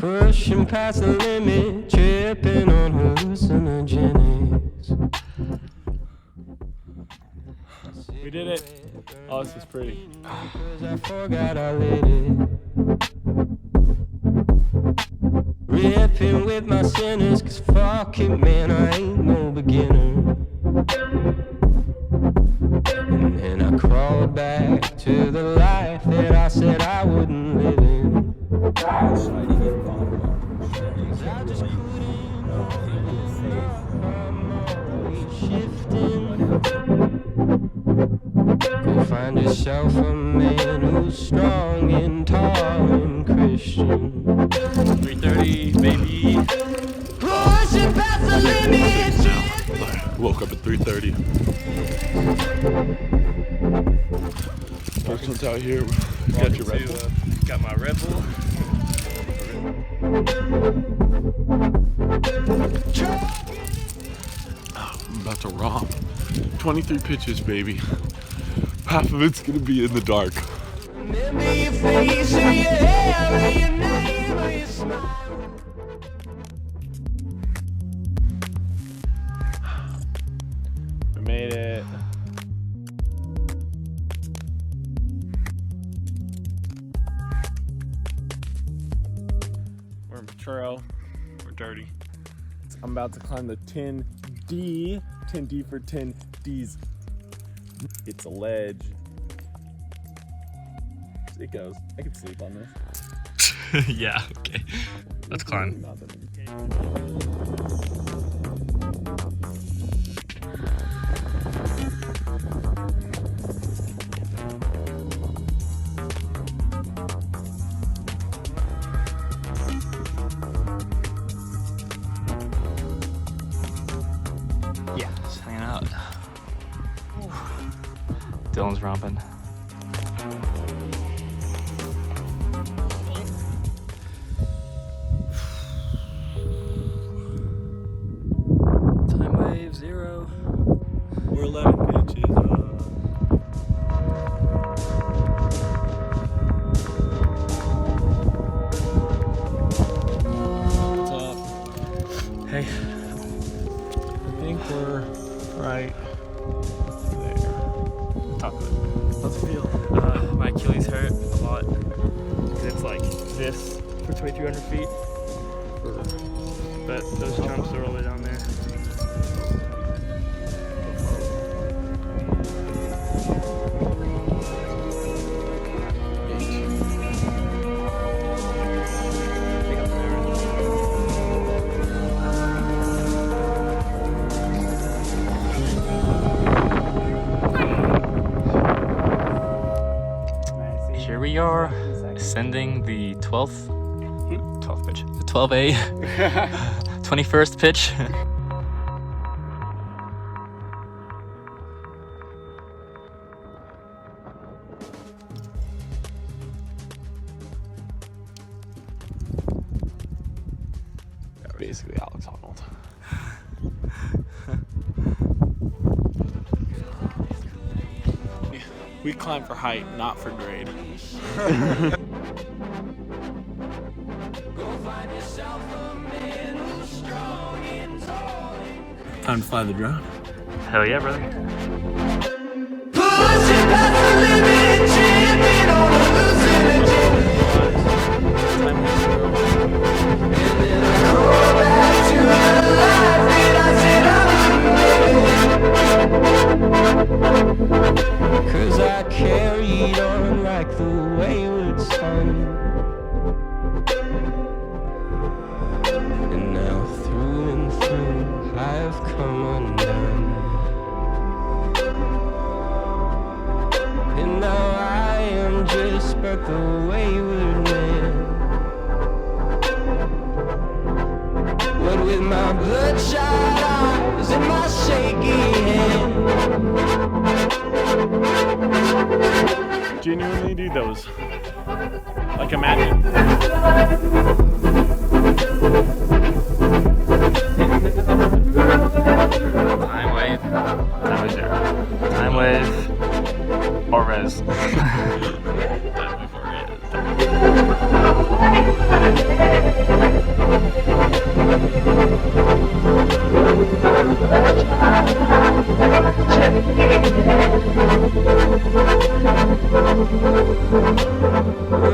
Pushing past the limit, tripping on hallucinogenics. We did it. Oh, this is pretty. Cause I forgot I lit it. Ripping with my sinners, cause fuck it, man, I ain't no beginner. And then I crawled back to the life that I said I wouldn't live in. I just couldn't, I'm always shifting. Go find yourself a man who's strong and tall and Christian. 3:30, baby. Pushing past the limit. Woke up at 3:30. First one's out here. Got your Red Bull. Got my Red Bull. I'm about to romp. 23 pitches, baby. Half of it's gonna be in the dark. Remember your face or your hair or your name or your smile. We made it. We're in Potrero. We're dirty. I'm about to climb the 10D. 10D for 10 Ds. It's a ledge. It goes. I could sleep on this. Yeah, okay. Let's climb. Yeah, just hanging out. Dylan's romping. Timewave Zero. We're 11 pitches. What's up? Hey. I think we're right there. Top of it. How's it feel? My Achilles hurt a lot. It's like this for 2,300 feet. But those jumps are all the way down there. Here we are, ascending the 12th pitch, the 12A, 21st pitch. Basically Alex Honnold. We climb for height, not for grade. Time to fly the drone. Hell yeah, brother. Pushing past the limit, tripping on cause I carried on like the wayward sun. And now through and through I've come undone. And now I am just but the wayward man. What with my bloodshot eyes and my shaky hand. Genuinely do those. Like imagine. Timewave. Timewave Zero. Timewave. Or res. Timewave or res.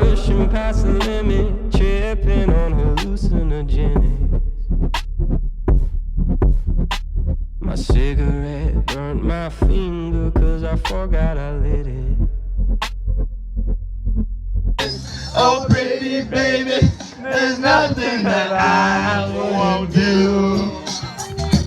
Pushing past the limit, tripping on hallucinogenics. My cigarette burnt my finger 'cause I forgot I lit it. Oh, pretty baby, there's nothing that I won't do.